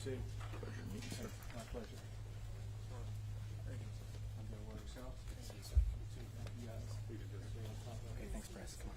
too. Pleasure meeting you, sir. My pleasure. I'm gonna work yourself. You guys. Okay, thanks, Press. Come on.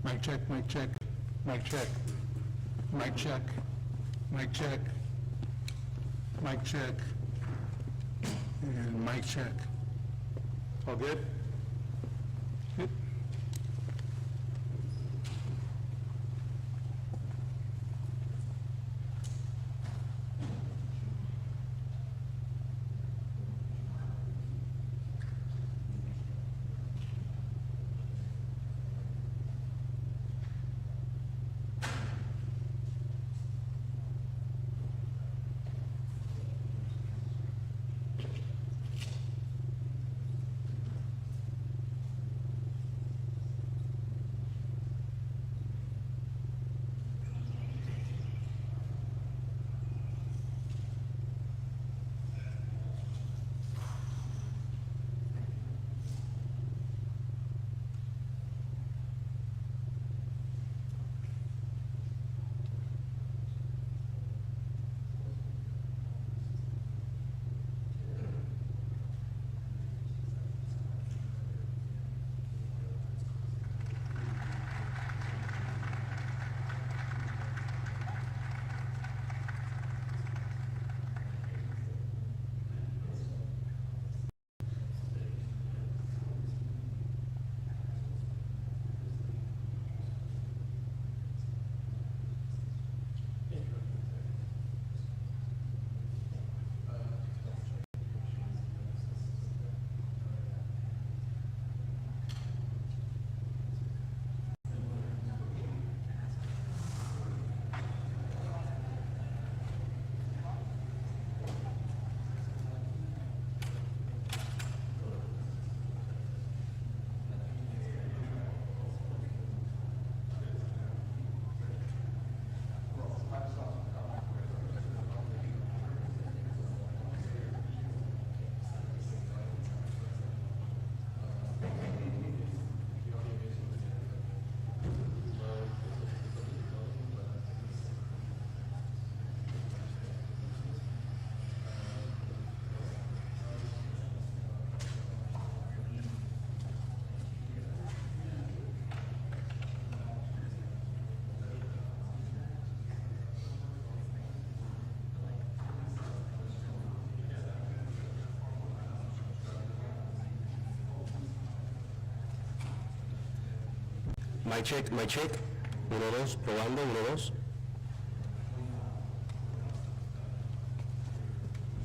Mic check, mic check, mic check, mic check, mic check, mic check, and mic check. All good? Good. Mic check, mic check. 1, 2, probando, 1, 2.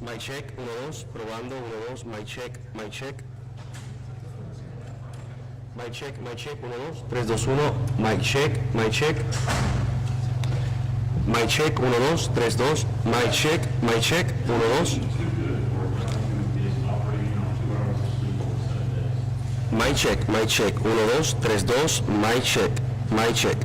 Mic check, 1, 2, probando, 1, 2, mic check, mic check. Mic check, 1, 2, 3, 2, 1, mic check, mic check. Mic check, 1, 2, 3, 2, mic check, 1, 2. Mic check, 1, 2, 3, 2, mic check.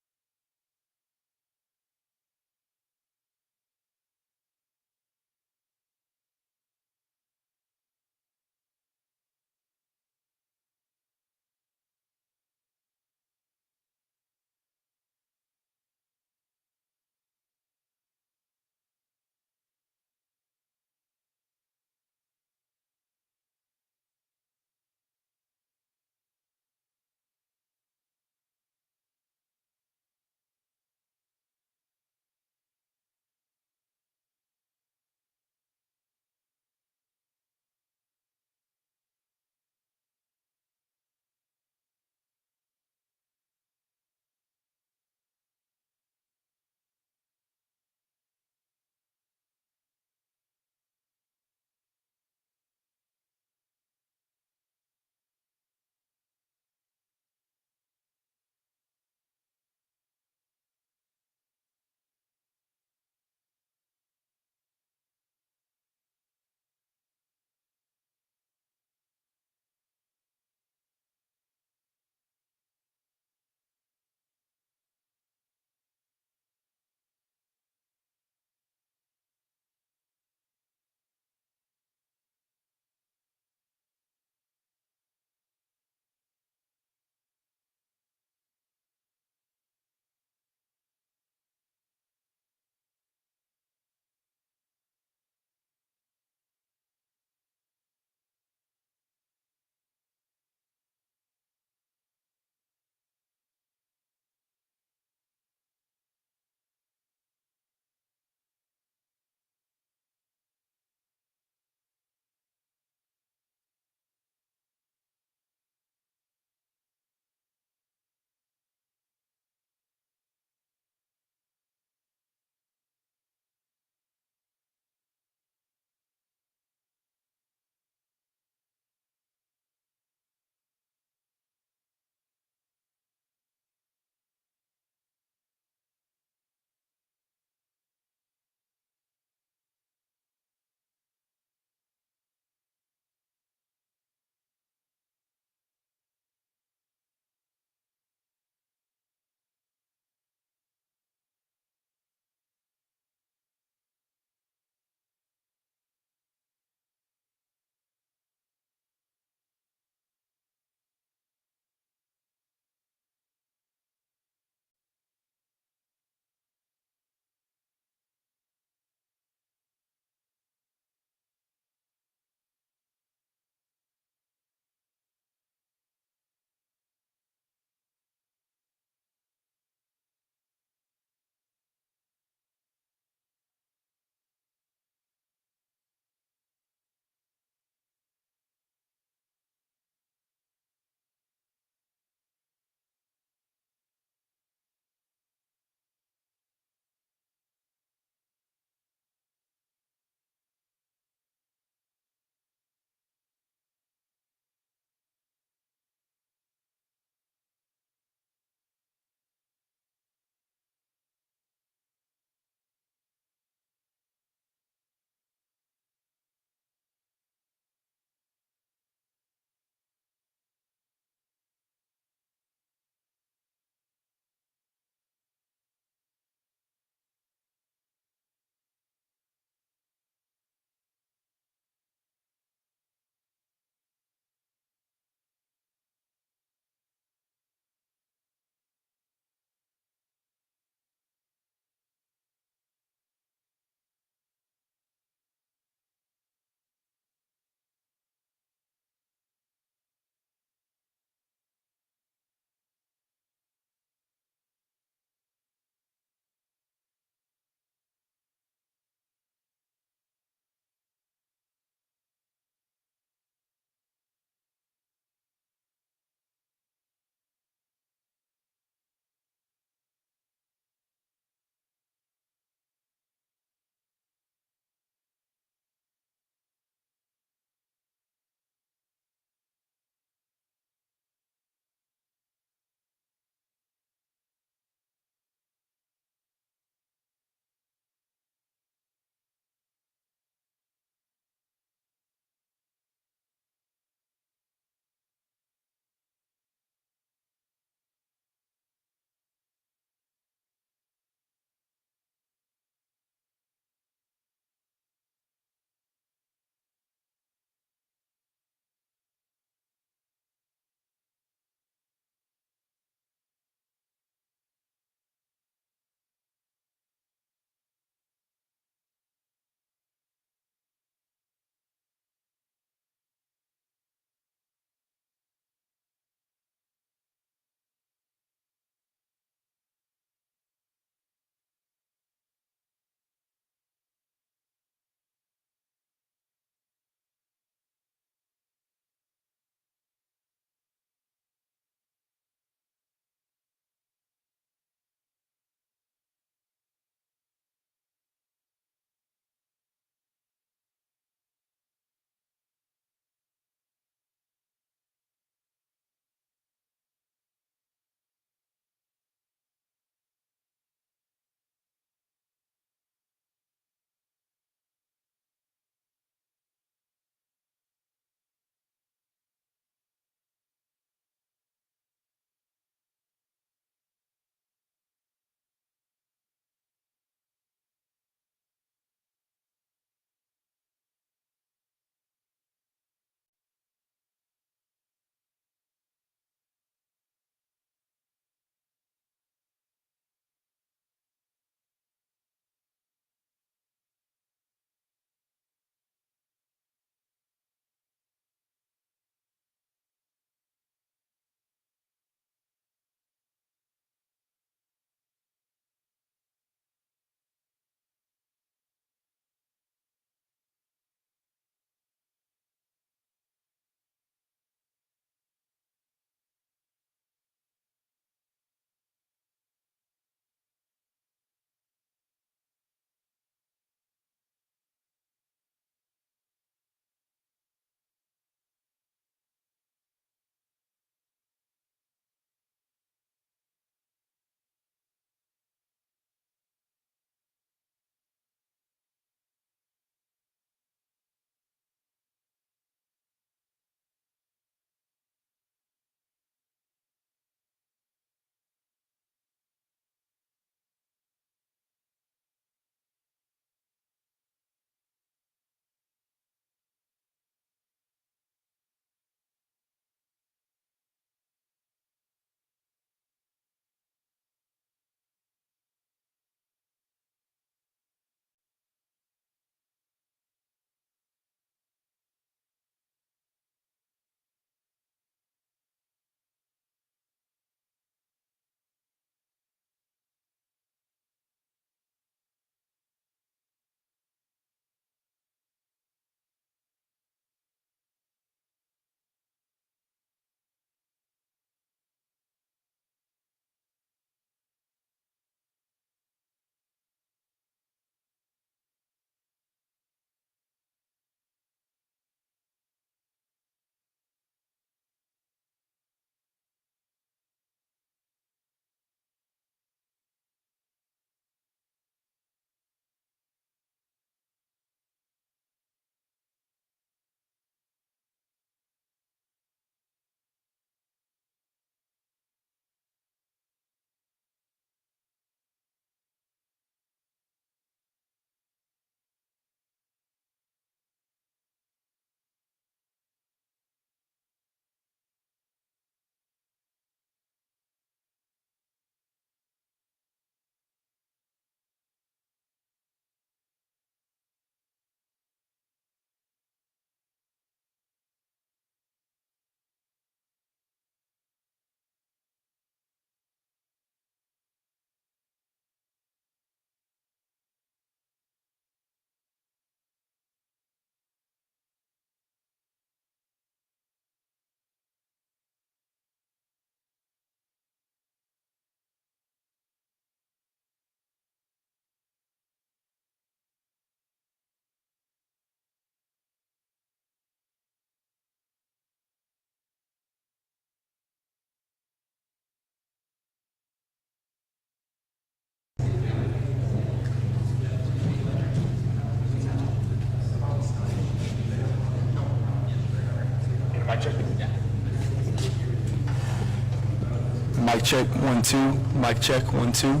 Mic check, 1, 2. Mic check, 1, 2.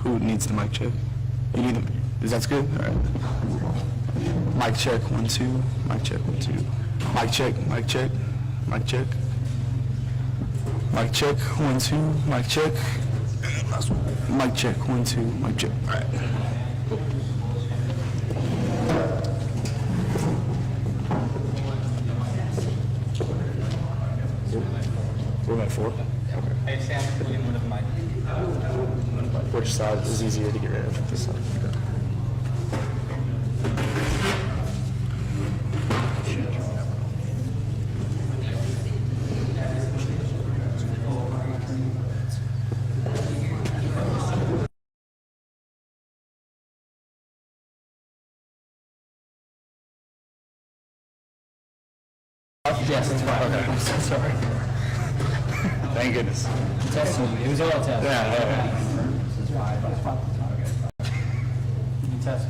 Who needs the mic check? You need them. Is that good? All right. Mic check, 1, 2. Mic check, 1, 2. Mic check, mic check, mic check. Mic check, 1, 2. Mic check. Last one. Mic check, 1, 2. Mic check. All right. We're at 4. Hey, Sam, William, one of my. Which side is easier to get rid of? This side. Yes, it's fine. Okay. I'm so sorry. Thank goodness. Testing. It was all a test. Yeah. This is fine. You can test.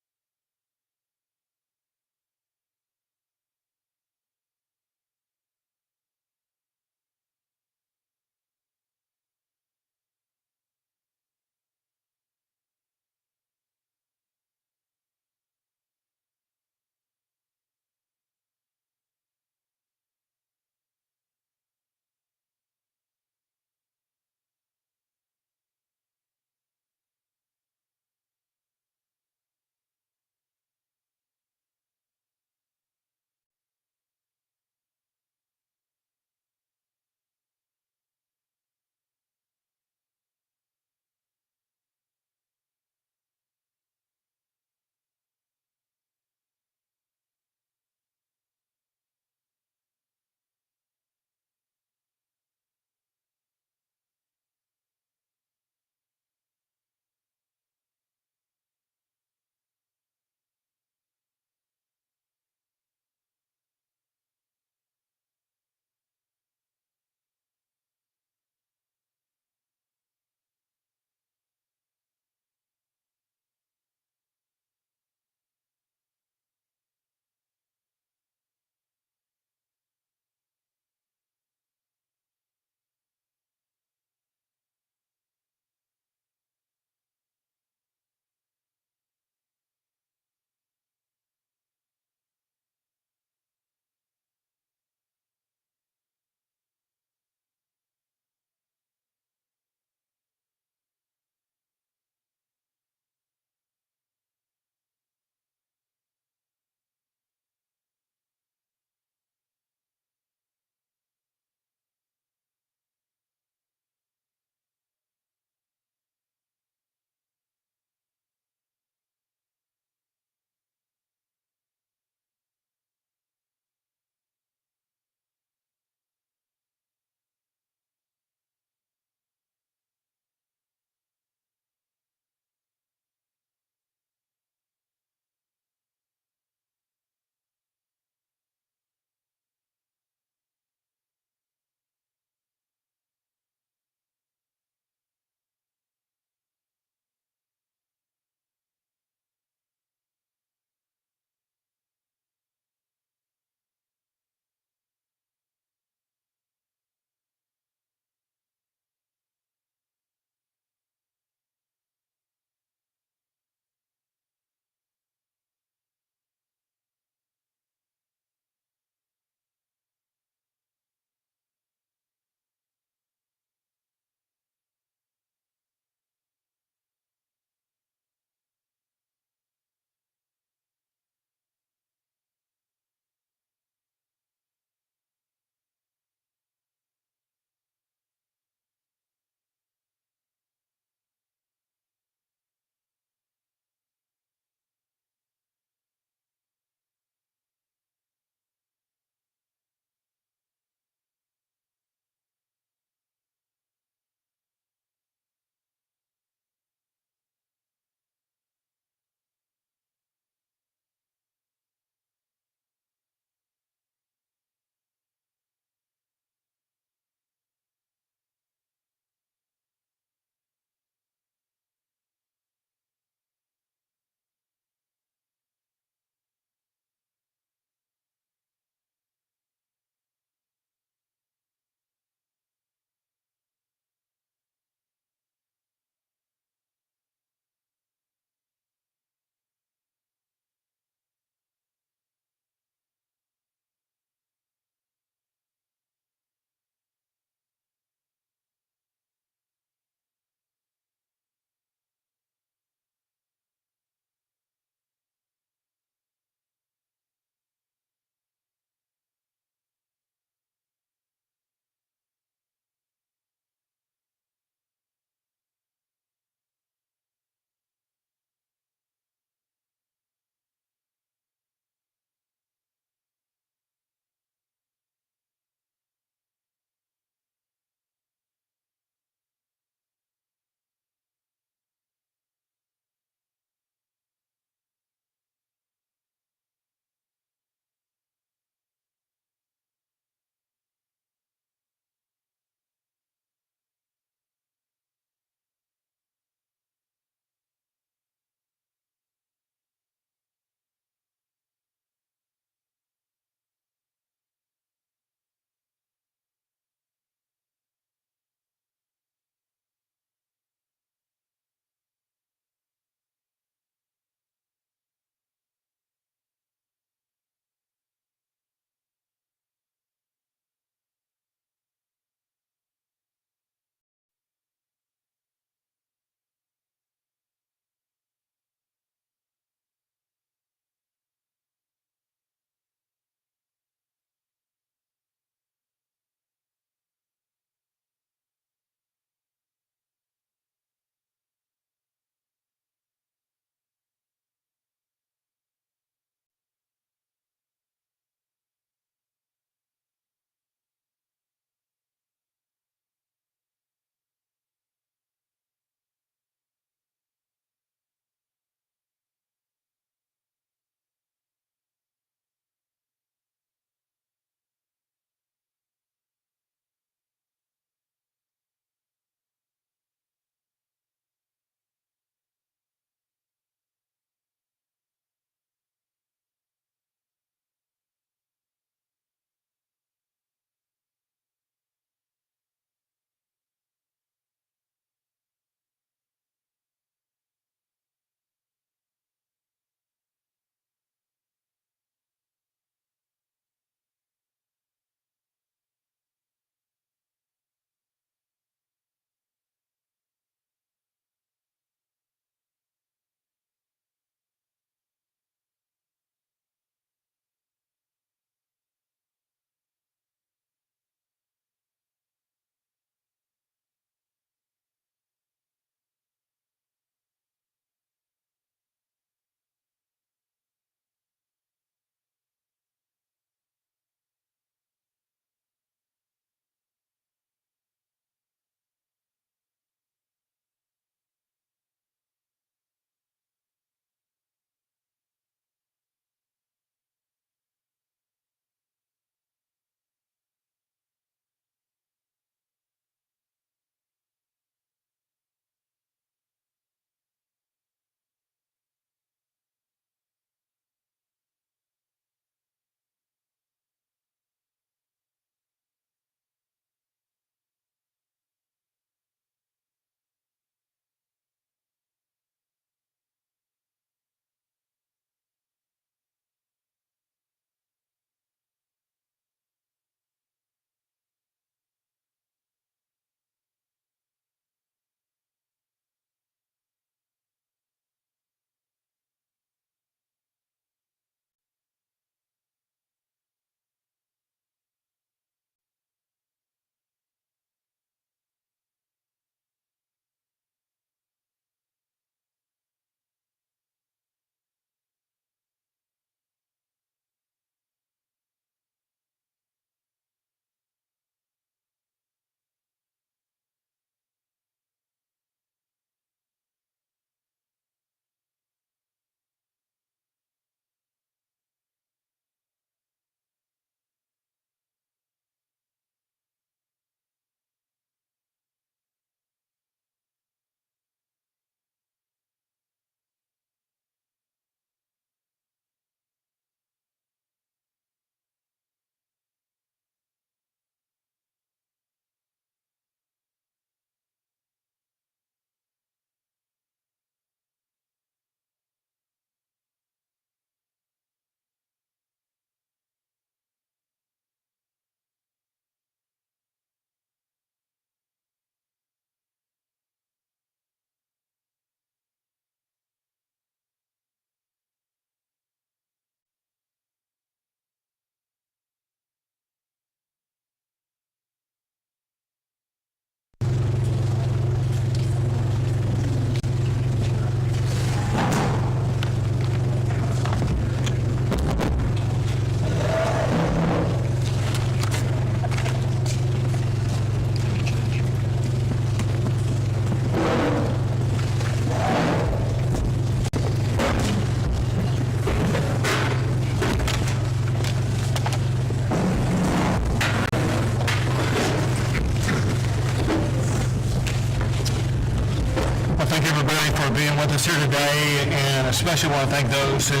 us here today, and especially want to thank those who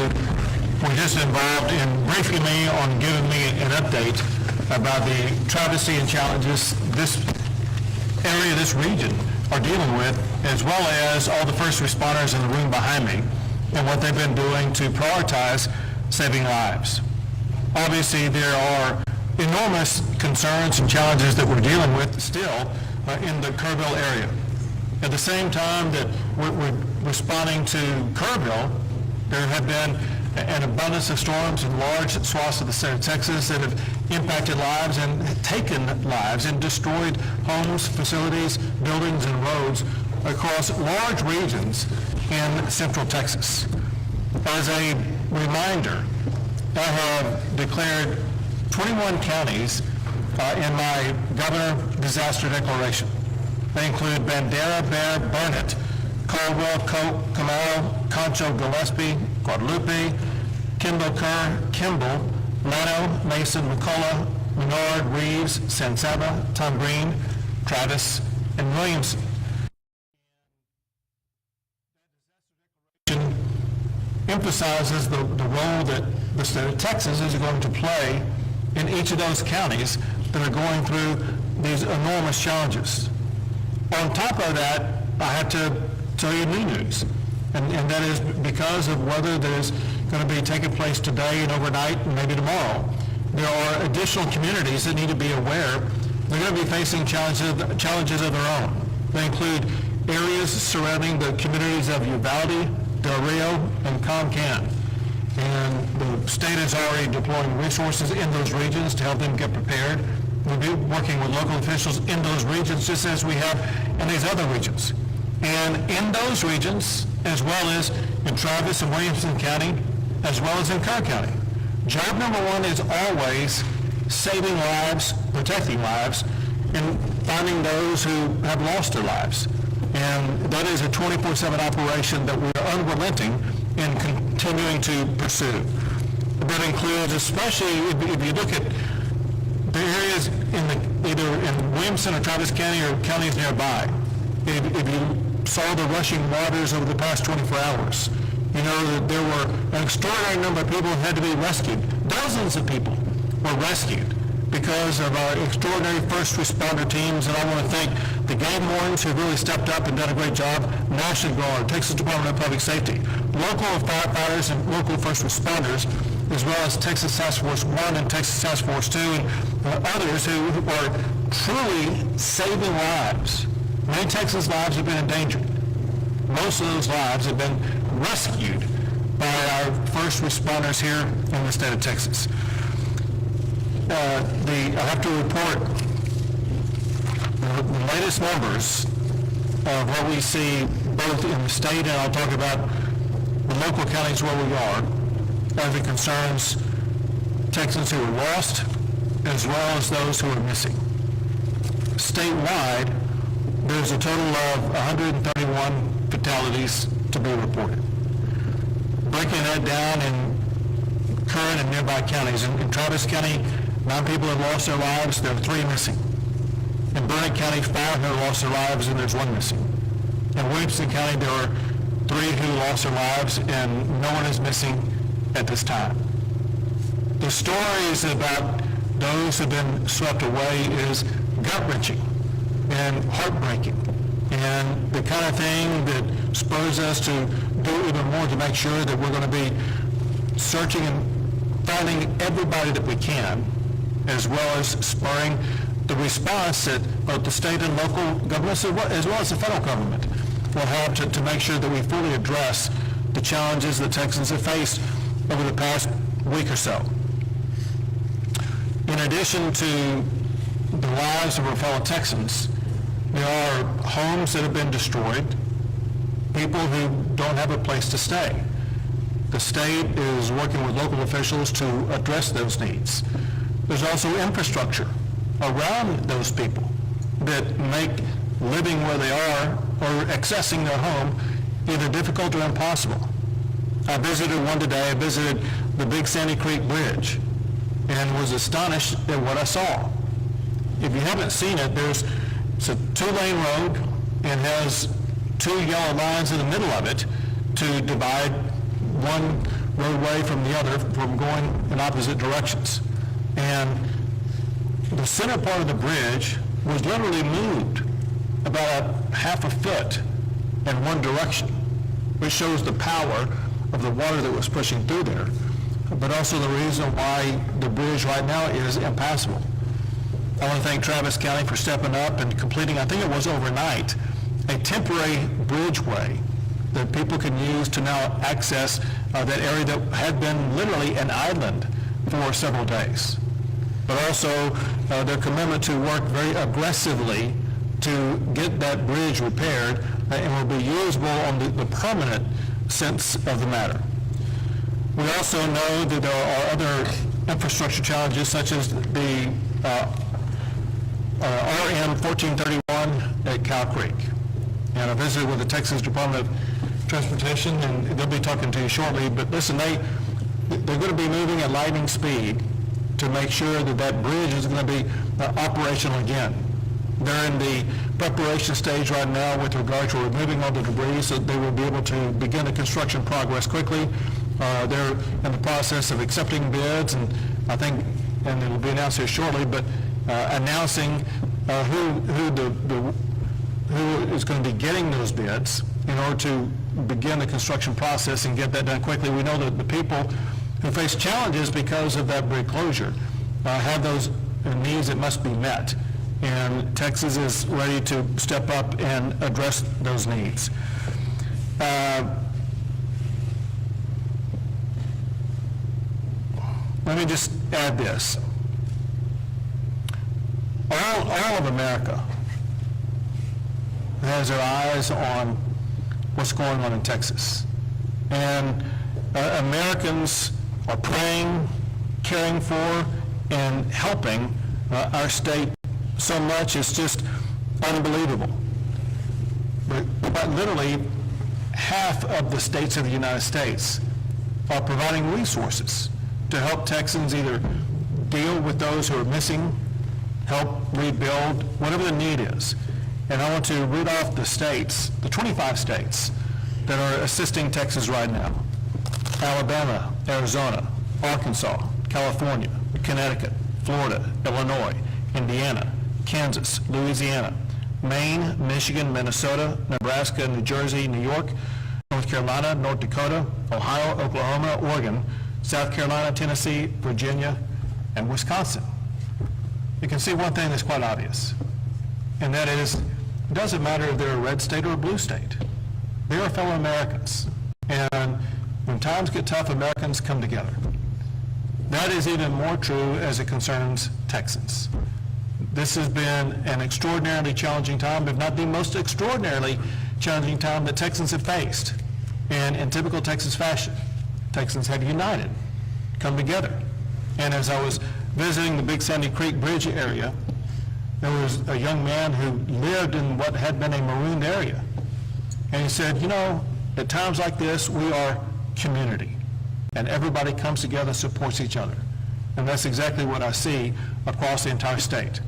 were just involved in briefing me on giving me an update about the travesty and challenges this area, this region, are dealing with, as well as all the first responders in the room behind me and what they've been doing to prioritize saving lives. Obviously, there are enormous concerns and challenges that we're dealing with still in the Kerrville area. At the same time that we're responding to Kerrville, there have been an abundance of storms in large swaths of the state of Texas that have impacted lives and taken lives and destroyed homes, facilities, buildings, and roads across large regions in central Texas. As a reminder, I have declared 21 counties in my governor disaster declaration. They include Bandera, Bear, Burnett, Caldwell, Coke, Camaro, Concho, Gillespie, Guadalupe, Kimball, Kerr, Kimball, Llano, Mason, McCullough, Menard, Reeves, San Saba, Tom Green, Travis, and Williamson. Emphasizes the role that the state of Texas is going to play in each of those counties that are going through these enormous challenges. On top of that, I have to tell you new news, and that is because of weather that is going to be taking place today and overnight and maybe tomorrow. There are additional communities that need to be aware they're going to be facing challenges of their own. They include areas surrounding the communities of Uvalde, Del Rio, and Concan. And the state is already deploying resources in those regions to help them get prepared. We'll be working with local officials in those regions just as we have in these other regions. And in those regions, as well as in Travis and Williamson County, as well as in Kerr County, job number one is always saving lives, protecting lives, and finding those who have lost their lives. And that is a 24/7 operation that we are unrelenting in continuing to pursue. That includes, especially if you look at the areas either in Williamson or Travis County or counties nearby. If you saw the rushing waters over the past 24 hours, you know that there were an extraordinary number of people who had to be rescued. Dozens of people were rescued because of our extraordinary first responder teams, and I want to thank the game wardens who really stepped up and done a great job, National Guard, Texas Department of Public Safety, local firefighters and local first responders, as well as Texas Task Force 1 and Texas Task Force 2, and others who are truly saving lives. Many Texans' lives have been endangered. Most of those lives have been rescued by our first responders here in the state of Texas. I have to report the latest numbers of what we see both in the state, and I'll talk about the local counties where we are, as it concerns Texans who are lost, as well as those who are missing. Statewide, there's a total of 131 fatalities to be reported. Breaking that down in current and nearby counties, in Travis County, 9 people have lost their lives, there are 3 missing. In Burnett County, 5 have lost their lives, and there's 1 missing. In Williamson County, there are 3 who lost their lives, and no one is missing at this time. The stories about those who have been swept away is gut-wrenching and heartbreaking, and the kind of thing that spurs us to do even more to make sure that we're going to be searching and finding everybody that we can, as well as spurring the response that both the state and local governments, as well as the federal government, will have to make sure that we fully address the challenges that Texans have faced over the past week or so. In addition to the lives of our fellow Texans, there are homes that have been destroyed, people who don't have a place to stay. The state is working with local officials to address those needs. There's also infrastructure around those people that make living where they are or accessing their home either difficult or impossible. I visited one today. I visited the Big Sandy Creek Bridge and was astonished at what I saw. If you haven't seen it, it's a 2-lane road and has 2 yellow lines in the middle of it to divide one roadway from the other from going in opposite directions. And the center part of the bridge was literally moved about a half a foot in one direction, which shows the power of the water that was pushing through there, but also the reason why the bridge right now is impassable. I want to thank Travis County for stepping up and completing, I think it was overnight, a temporary bridgeway that people can use to now access that area that had been literally an island for several days. But also their commitment to work very aggressively to get that bridge repaired and will be usable on the permanent sense of the matter. We also know that there are other infrastructure challenges such as the RM 1431 at Cow Creek. And I visited with the Texas Department of Transportation, and they'll be talking to you shortly, but listen, they're going to be moving at lightning speed to make sure that that bridge is going to be operational again. They're in the preparation stage right now with regard to removing all the debris so that they will be able to begin the construction progress quickly. They're in the process of accepting bids, and I think, and it will be announced here shortly, but announcing who is going to be getting those bids in order to begin the construction process and get that done quickly. We know that the people who face challenges because of that bridge closure have those needs that must be met. And Texas is ready to step up and address those needs. Let me just add this. All of America has their eyes on what's going on in Texas. And Americans are praying, caring for, and helping our state so much. It's just unbelievable. But literally, half of the states of the United States are providing resources to help Texans either deal with those who are missing, help rebuild, whatever the need is. And I want to read off the states, the 25 states that are assisting Texas right now: Alabama, Arizona, Arkansas, California, Connecticut, Florida, Illinois, Indiana, Kansas, Louisiana, Maine, Michigan, Minnesota, Nebraska, New Jersey, New York, North Carolina, North Dakota, Ohio, Oklahoma, Oregon, South Carolina, Tennessee, Virginia, and Wisconsin. You can see one thing that's quite obvious, and that is, it doesn't matter if they're a red state or a blue state. They are fellow Americans, and when times get tough, Americans come together. That is even more true as it concerns Texans. This has been an extraordinarily challenging time, if not the most extraordinarily challenging time that Texans have faced. And in typical Texas fashion, Texans have united, come together. And as I was visiting the Big Sandy Creek Bridge area, there was a young man who lived in what had been a marooned area. And he said, you know, at times like this, we are community. And everybody comes together and supports each other. And that's exactly what I see across the entire state.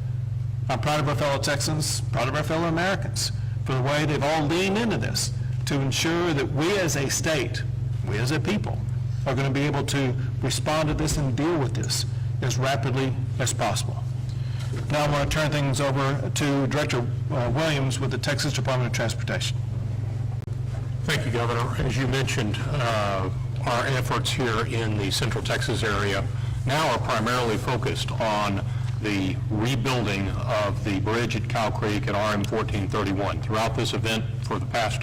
I'm proud of our fellow Texans, proud of our fellow Americans for the way they've all leaned into this to ensure that we as a state, we as a people, are going to be able to respond to this and deal with this as rapidly as possible. Now I'm going to turn things over to Director Williams with the Texas Department of Transportation. Thank you, Governor. As you mentioned, our efforts here in the Central Texas area now are primarily focused on the rebuilding of the bridge at Cow Creek at RM 1431. Throughout this event, for the past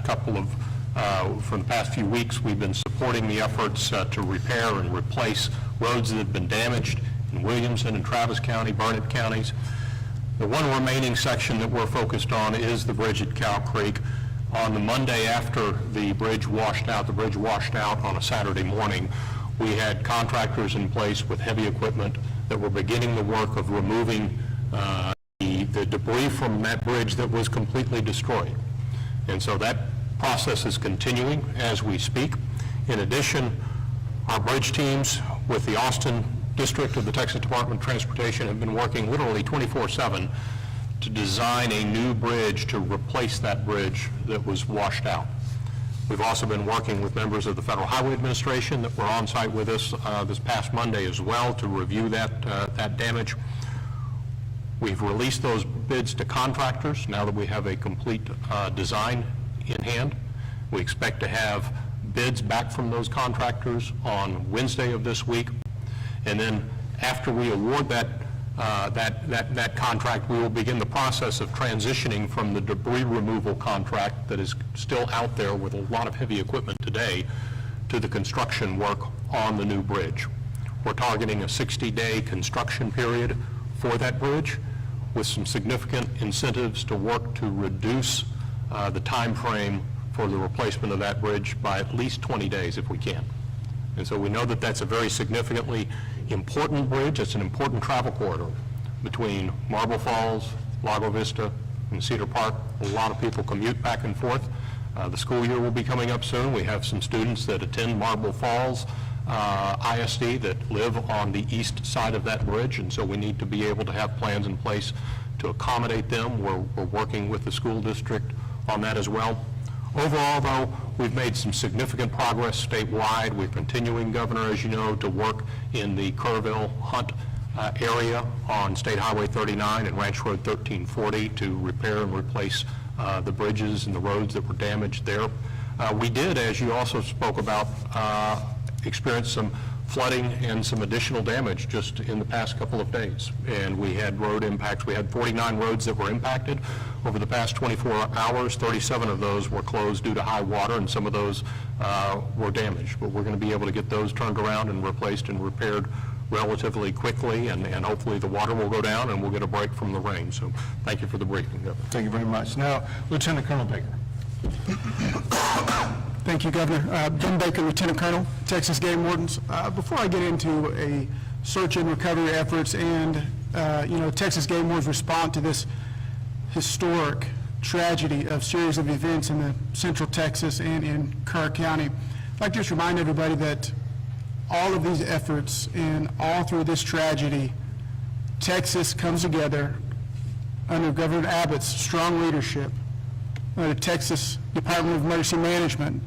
few weeks, we've been supporting the efforts to repair and replace roads that have been damaged in Williamson and Travis County, Burnett counties. The one remaining section that we're focused on is the bridge at Cow Creek. On the Monday after the bridge washed out on a Saturday morning, we had contractors in place with heavy equipment that were beginning the work of removing the debris from that bridge that was completely destroyed. And so that process is continuing as we speak. In addition, our bridge teams with the Austin District of the Texas Department of Transportation have been working literally 24/7 to design a new bridge to replace that bridge that was washed out. We've also been working with members of the Federal Highway Administration that were on site with us this past Monday as well to review that damage. We've released those bids to contractors now that we have a complete design in hand. We expect to have bids back from those contractors on Wednesday of this week. And then after we award that contract, we will begin the process of transitioning from the debris removal contract that is still out there with a lot of heavy equipment today to the construction work on the new bridge. We're targeting a 60-day construction period for that bridge with some significant incentives to work to reduce the time frame for the replacement of that bridge by at least 20 days if we can. And so we know that that's a very significantly important bridge. It's an important travel corridor between Marble Falls, Lago Vista, and Cedar Park. A lot of people commute back and forth. The school year will be coming up soon. We have some students that attend Marble Falls ISD that live on the east side of that bridge, and so we need to be able to have plans in place to accommodate them. We're working with the school district on that as well. Overall, though, we've made some significant progress statewide. We're continuing, Governor, as you know, to work in the Kerrville-Hunt area on State Highway 39 and Ranch Road 1340 to repair and replace the bridges and the roads that were damaged there. We did, as you also spoke about, experience some flooding and some additional damage just in the past couple of days. And we had road impacts. We had 49 roads that were impacted over the past 24 hours. 37 of those were closed due to high water, and some of those were damaged. But we're going to be able to get those turned around and replaced and repaired relatively quickly, and hopefully the water will go down and we'll get a break from the rain. So thank you for the briefing, Governor. Thank you very much. Now, Lieutenant Colonel Baker. Thank you, Governor. Ben Baker, Lieutenant Colonel, Texas Game Wardens. Before I get into a search and recovery efforts and, Texas Game Wardens respond to this historic tragedy of series of events in the Central Texas and in Kerr County, I'd like to just remind everybody that all of these efforts and all through this tragedy, Texas comes together under Governor Abbott's strong leadership, the Texas Department of Emergency Management,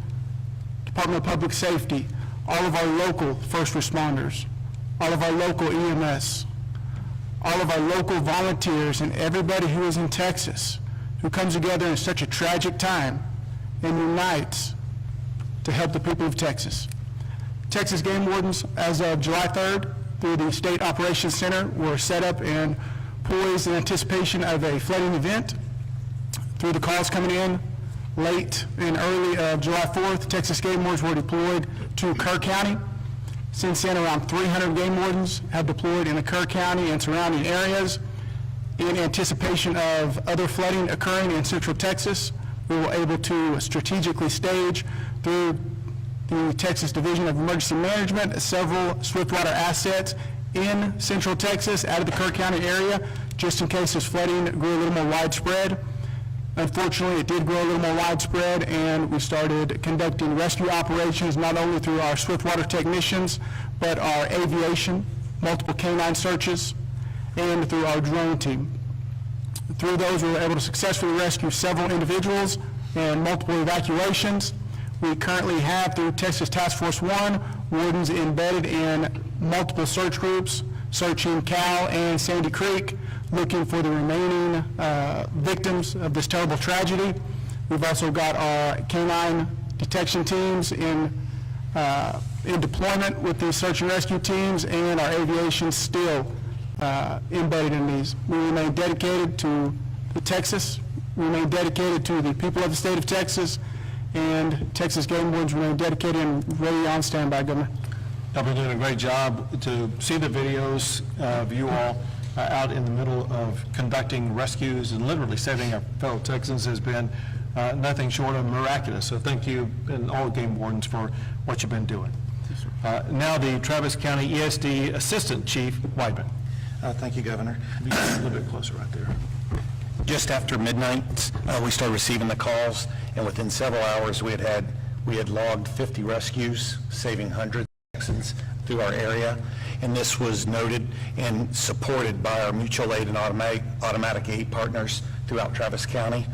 Department of Public Safety, all of our local first responders, all of our local EMS, all of our local volunteers, and everybody who is in Texas who comes together in such a tragic time and unites to help the people of Texas. Texas Game Wardens, as of July 3rd, through the State Operations Center, were set up and poised in anticipation of a flooding event. Through the calls coming in late and early of July 4th, Texas Game Wardens were deployed to Kerr County. Since then, around 300 game wardens have deployed in the Kerr County and surrounding areas. In anticipation of other flooding occurring in Central Texas, we were able to strategically stage through the Texas Division of Emergency Management several swiftwater assets in Central Texas out of the Kerr County area, just in case this flooding grew a little more widespread. Unfortunately, it did grow a little more widespread, and we started conducting rescue operations not only through our swiftwater technicians, but our aviation, multiple canine searches, and through our drone team. Through those, we were able to successfully rescue several individuals and multiple evacuations. We currently have, through Texas Task Force 1, wardens embedded in multiple search groups, searching Cal and Sandy Creek, looking for the remaining victims of this terrible tragedy. We've also got our canine detection teams in deployment with these search and rescue teams, and our aviation still embedded in these. We remain dedicated to Texas, we remain dedicated to the people of the state of Texas, and Texas Game Wardens remain dedicated and ready on standby, Governor. Y'all been doing a great job. To see the videos of you all out in the middle of conducting rescues and literally saving our fellow Texans has been nothing short of miraculous. So thank you and all game wardens for what you've been doing. Now the Travis County ESD Assistant Chief Weidman. Thank you, Governor. Be a little bit closer right there. Just after midnight, we started receiving the calls, and within several hours, we had logged 50 rescues, saving hundreds of Texans through our area. And this was noted and supported by our mutual aid and automatic aid partners throughout Travis County.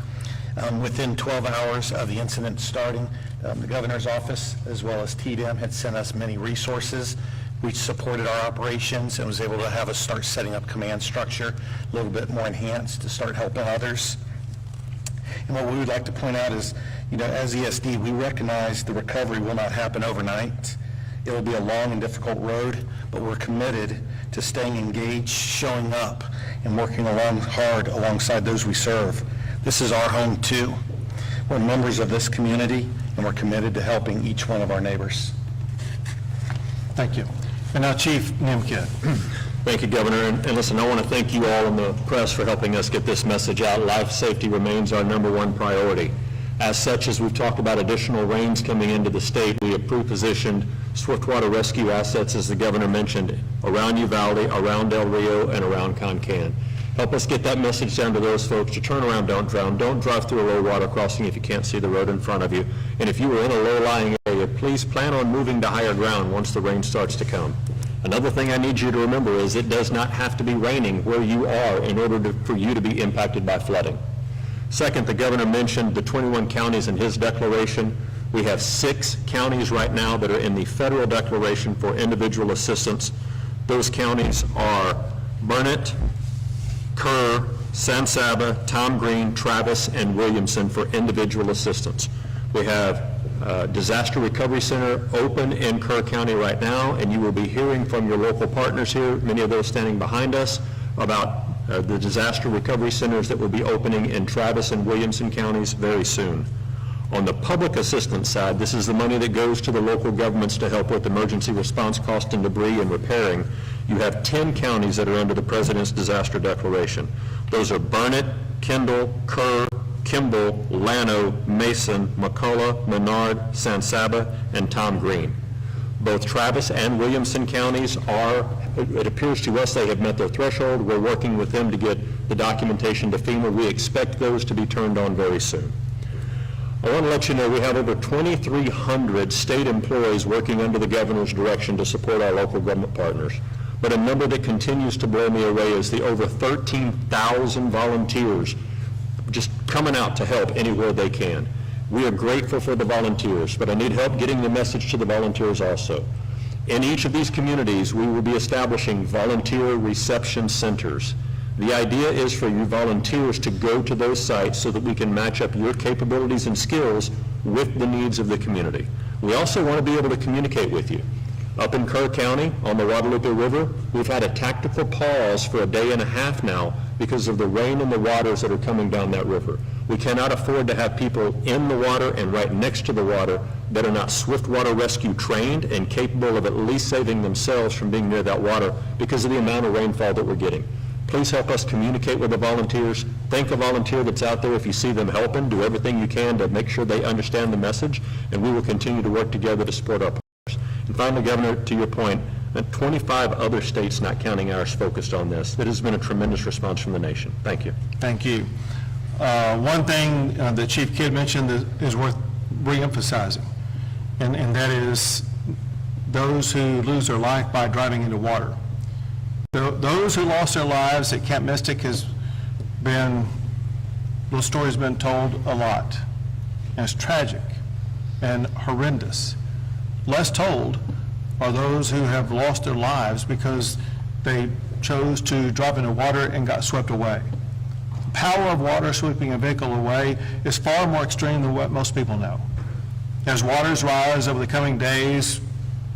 Within 12 hours of the incident starting, the governor's office, as well as TDM, had sent us many resources which supported our operations and was able to have us start setting up command structure a little bit more enhanced to start helping others. And what we would like to point out is, as ESD, we recognize the recovery will not happen overnight. It will be a long and difficult road, but we're committed to staying engaged, showing up, and working hard alongside those we serve. This is our home too. We're members of this community, and we're committed to helping each one of our neighbors. Thank you. And now Chief Nimkid. Thank you, Governor. And listen, I want to thank you all in the press for helping us get this message out. Life safety remains our #1 priority. As such, as we've talked about additional rains coming into the state, we have pre-positioned swiftwater rescue assets, as the Governor mentioned, around Uvalde, around Del Rio, and around Concan. Help us get that message down to those folks to turn around, don't drown, don't drive through a low water crossing if you can't see the road in front of you. And if you are in a low-lying area, please plan on moving to higher ground once the rain starts to come. Another thing I need you to remember is it does not have to be raining where you are in order for you to be impacted by flooding. Second, the Governor mentioned the 21 counties in his declaration. We have 6 counties right now that are in the federal declaration for individual assistance. Those counties are Burnett, Kerr, San Saba, Tom Green, Travis, and Williamson for individual assistance. We have Disaster Recovery Center open in Kerr County right now, and you will be hearing from your local partners here, many of those standing behind us, about the disaster recovery centers that will be opening in Travis and Williamson counties very soon. On the public assistance side, this is the money that goes to the local governments to help with emergency response cost and debris and repairing. You have 10 counties that are under the President's disaster declaration. Those are Burnett, Kendall, Kerr, Kimball, Llano, Mason, McCullough, Menard, San Saba, and Tom Green. Both Travis and Williamson counties it appears to us they have met their threshold. We're working with them to get the documentation to FEMA. We expect those to be turned on very soon. I want to let you know we have over 2,300 state employees working under the Governor's direction to support our local government partners. But a number that continues to blow me away is the over 13,000 volunteers just coming out to help anywhere they can. We are grateful for the volunteers, but I need help getting the message to the volunteers also. In each of these communities, we will be establishing volunteer reception centers. The idea is for you volunteers to go to those sites so that we can match up your capabilities and skills with the needs of the community. We also want to be able to communicate with you. Up in Kerr County, on the Guadalupe River, we've had a tactical pause for a day and a half now because of the rain and the waters that are coming down that river. We cannot afford to have people in the water and right next to the water that are not swiftwater rescue trained and capable of at least saving themselves from being near that water because of the amount of rainfall that we're getting. Please help us communicate with the volunteers. Thank a volunteer that's out there if you see them helping. Do everything you can to make sure they understand the message, and we will continue to work together to support our partners. And finally, Governor, to your point, 25 other states, not counting ours, focused on this. It has been a tremendous response from the nation. Thank you. Thank you. One thing that Chief Kidd mentioned is worth re-emphasizing, and that is those who lose their life by driving into water. Those who lost their lives at Camp Mystic those stories have been told a lot, and it's tragic and horrendous. Less told are those who have lost their lives because they chose to drop into water and got swept away. The power of water sweeping a vehicle away is far more extreme than what most people know. As waters rise over the coming days,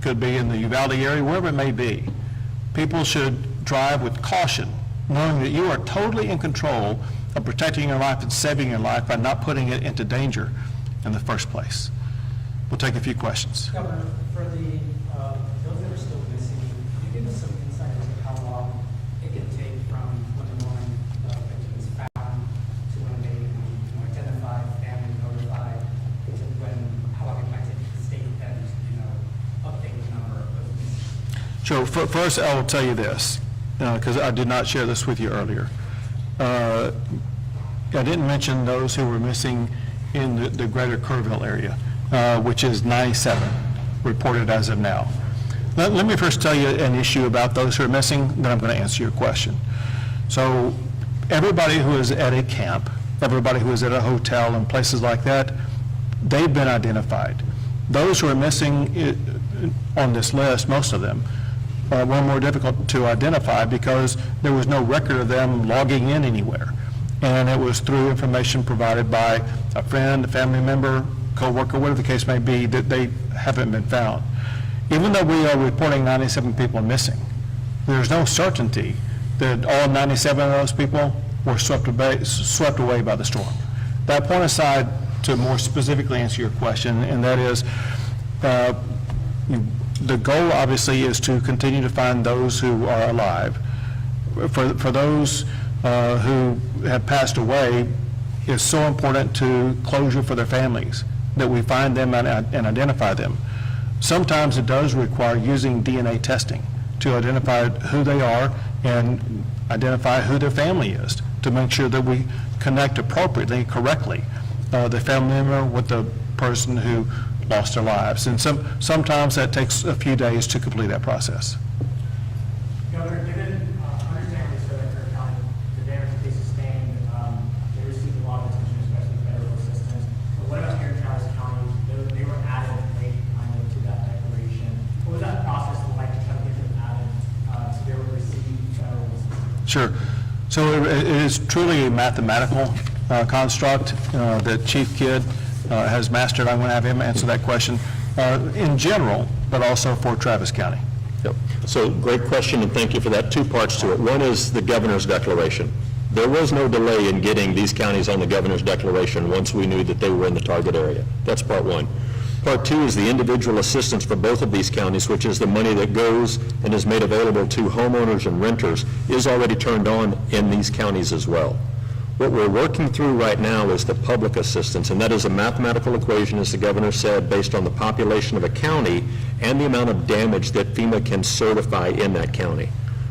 could be in the Uvalde area, wherever it may be, people should drive with caution, knowing that you are totally in control of protecting your life and saving your life by not putting it into danger in the first place. We'll take a few questions. Governor, for those that are still missing, could you give us some insight into how long it can take from when the victim is found to when they identify, family notified, to how long it might take the state then to update the number of those missing? So first, I will tell you this, because I did not share this with you earlier. I didn't mention those who were missing in the greater Kerrville area, which is 97 reported as of now. Let me first tell you an issue about those who are missing, then I'm going to answer your question. So everybody who is at a camp everybody who was at a hotel and places like that, they've been identified. Those who are missing on this list, most of them, were more difficult to identify because there was no record of them logging in anywhere. And it was through information provided by a friend, a family member, co-worker, whatever the case may be, that they haven't been found. Even though we are reporting 97 people missing, there's no certainty that all 97 of those people were swept away by the storm. That point aside, to more specifically answer your question, and that is, the goal obviously is to continue to find those who are alive. For those who have passed away, it's so important to closure for their families, that we find them and identify them. Sometimes it does require using DNA testing to identify who they are and identify who their family is, to make sure that we connect appropriately, correctly, the family member with the person who lost their lives. And sometimes that takes a few days to complete that process. Governor, given understanding so that Kerr County, the damage that they sustained, they received a lot of attention, especially federal assistance. But what about here in Travis County? They were added late kind of to that declaration. What was that process like to try to get them added to be able to receive federal assistance? Sure. So it is truly a mathematical construct that Chief Kidd has mastered. I'm going to have him answer that question in general, but also for Travis County. Yep. So great question, and thank you for that. Two parts to it. One is the governor's declaration. There was no delay in getting these counties on the governor's declaration once we knew that they were in the target area. That's part one. Part two is the individual assistance for both of these counties, which is the money that goes and is made available to homeowners and renters, is already turned on in these counties as well. What we're working through right now is the public assistance, and that is a mathematical equation, as the governor said, based on the population of a county and the amount of damage that FEMA can certify in that county.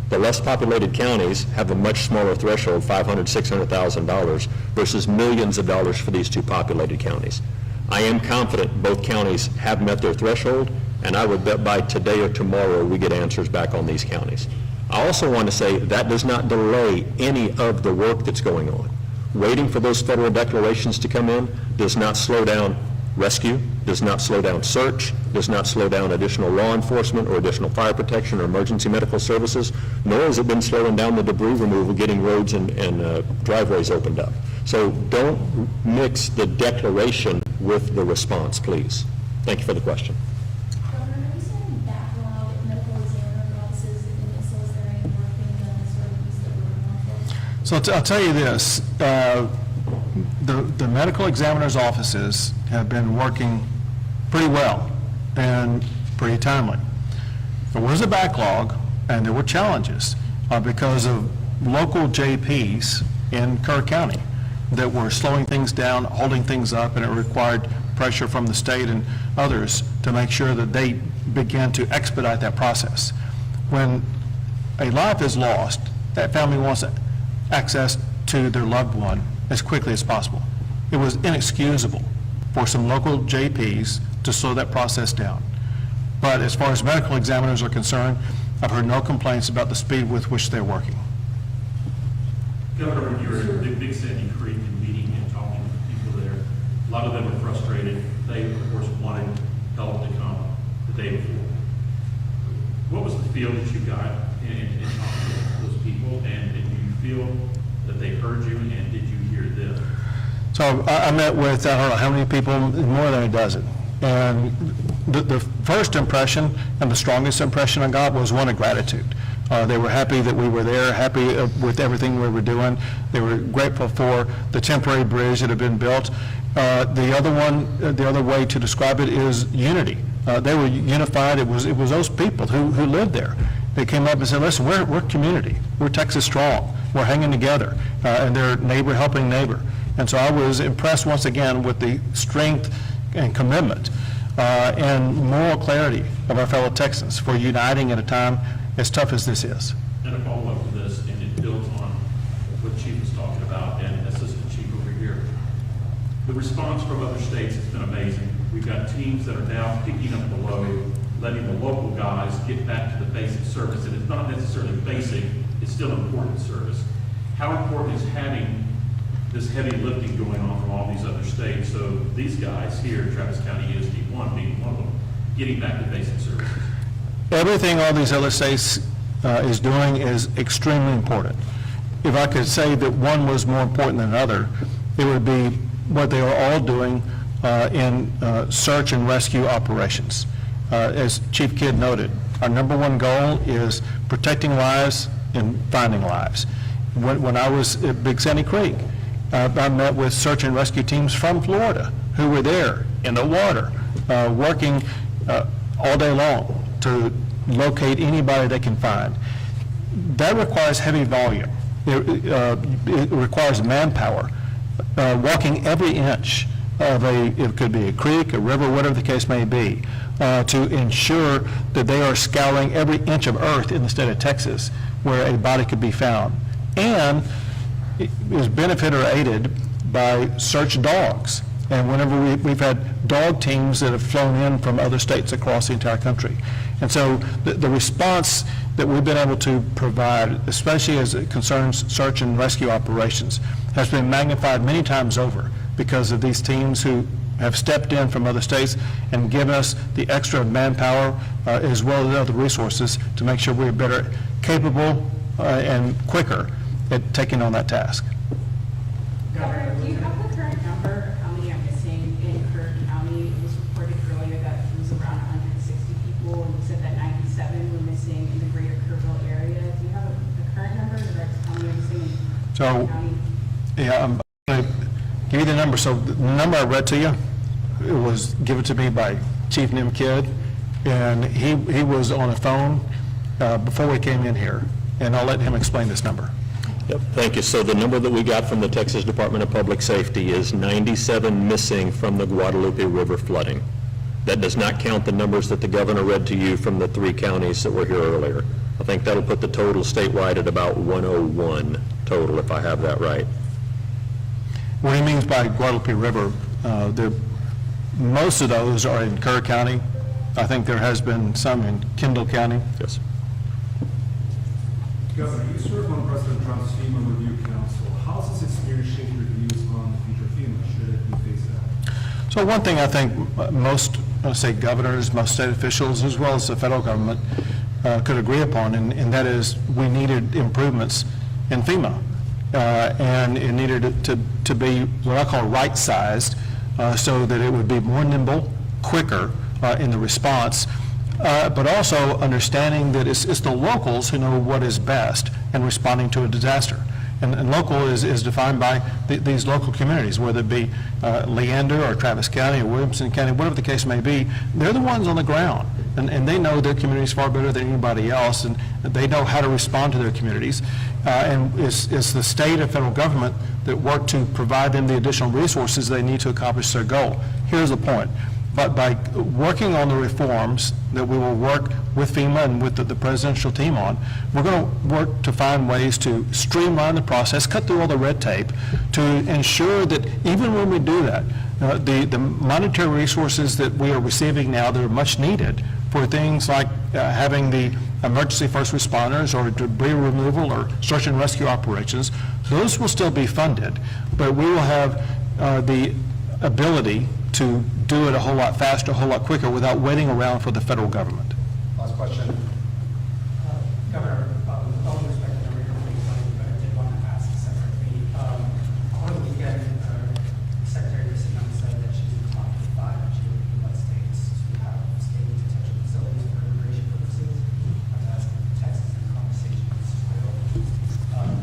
The less populated counties have a much smaller threshold, $500,000, $600,000, versus millions of dollars for these two populated counties. I am confident both counties have met their threshold, and I would bet by today or tomorrow we get answers back on these counties. I also want to say that does not delay any of the work that's going on. Waiting for those federal declarations to come in does not slow down rescue, does not slow down search, does not slow down additional law enforcement or additional fire protection or emergency medical services, nor has it been slowing down the debris removal, getting roads and driveways opened up. So don't mix the declaration with the response, please. Thank you for the question. Governor, are you saying backlog at medical examiner offices and missiles that ain't working on the service that we're on? So I'll tell you this, the medical examiner's offices have been working pretty well and pretty timely. There was a backlog and there were challenges because of local JPs in Kerr County that were slowing things down, holding things up, and it required pressure from the state and others to make sure that they began to expedite that process. When a life is lost, that family wants access to their loved one as quickly as possible. It was inexcusable for some local JPs to slow that process down. But as far as medical examiners are concerned, I've heard no complaints about the speed with which they're working. Governor, when you were at Big Sandy Creek and meeting and talking to people there, a lot of them were frustrated. They, of course, wanted help to come the day before. What was the feel that you got in talking to those people, and did you feel that they heard you, and did you hear them? So I met with, I don't know how many people, more than a dozen. And the first impression and the strongest impression I got was one of gratitude. They were happy that we were there, happy with everything we were doing. They were grateful for the temporary bridge that had been built. The other way to describe it is unity. They were unified. It was those people who lived there. They came up and said, listen, we're community. We're Texas strong. We're hanging together. And they're neighbor helping neighbor. And so I was impressed once again with the strength and commitment and moral clarity of our fellow Texans for uniting at a time as tough as this is. And a follow-up to this, and it builds on what Chief was talking about, and Assistant Chief over here. The response from other states has been amazing. We've got teams that are now picking up the load, letting the local guys get back to the basic service, and it's not necessarily basic, it's still important service. How important is having this heavy lifting going on from all these other states. So these guys here, Travis County ESD 1 being one of them, getting back to basic services. Everything all these other states is doing is extremely important. If I could say that one was more important than another, it would be what they are all doing in search and rescue operations. As Chief Kidd noted, our number one goal is protecting lives and finding lives. When I was at Big Sandy Creek, I met with search and rescue teams from Florida who were there in the water, working all day long to locate anybody they can find. That requires heavy volume. It requires manpower, walking every inch of it could be a creek, a river, whatever the case may be, to ensure that they are scouring every inch of earth in the state of Texas where a body could be found. And it is benefited or aided by search dogs. And whenever we've had dog teams that have flown in from other states across the entire country. And so the response that we've been able to provide, especially as it concerns search and rescue operations, has been magnified many times over because of these teams who have stepped in from other states and given us the extra manpower as well as other resources to make sure we're better capable and quicker at taking on that task. Governor, do you have the current number of how many are missing in Kerr County? It was reported earlier that it was around 160 people, and you said that 97 were missing in the greater Kerrville area. Do you have the current number of how many are missing in Kerr County? Yeah, I'm going to give you the number. So the number I read to you, it was given to me by Chief Nim Kidd, and he was on a phone before we came in here, and I'll let him explain this number. Yep, thank you. So the number that we got from the Texas Department of Public Safety is 97 missing from the Guadalupe River flooding. That does not count the numbers that the governor read to you from the 3 counties that were here earlier. I think that'll put the total statewide at about 101 total, if I have that right. What he means by Guadalupe River, most of those are in Kerr County. I think there has been some in Kendall County. Yes. Governor, you serve on President Trump's FEMA Review Council. How has this experience shaped your views on the future of FEMA, should it be phased out? So one thing I think most, say governors, most state officials, as well as the federal government, could agree upon, and that is we needed improvements in FEMA. And it needed to be what I call right-sized, so that it would be more nimble, quicker in the response, but also understanding that it's the locals who know what is best in responding to a disaster. And local is defined by these local communities, whether it be Leander or Travis County or Williamson County, whatever the case may be. They're the ones on the ground, and they know their communities far better than anybody else, and they know how to respond to their communities. And it's the state and federal government that work to provide them the additional resources they need to accomplish their goal. Here's the point. But by working on the reforms that we will work with FEMA and with the presidential team on, we're going to work to find ways to streamline the process, cut through all the red tape, to ensure that even when we do that, the monetary resources that we are receiving now that are much needed for things like having the emergency first responders or debris removal or search and rescue operations, those will still be funded, but we will have the ability to do it a whole lot faster, a whole lot quicker without waiting around for the federal government. Last question. Governor, with all due respect to your complete claim, but I did want to ask separately. On the weekend, Secretary Christensen said that she's in talk with 5 and she would be let states to have state detention facilities for immigration purposes. I was asking if Texas in conversations with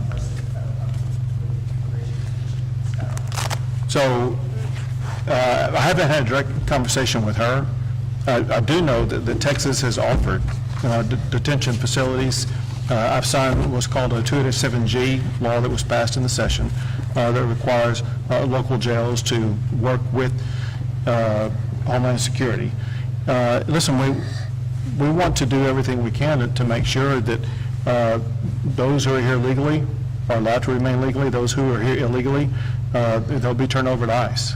versus the federal government with immigration detention status. So I haven't had a direct conversation with her. I do know that Texas has offered detention facilities. I've signed what's called a 287G law that was passed in the session that requires local jails to work with Homeland Security. Listen, we want to do everything we can to make sure that those who are here legally are allowed to remain legally. Those who are here illegally, they'll be turned over to ICE.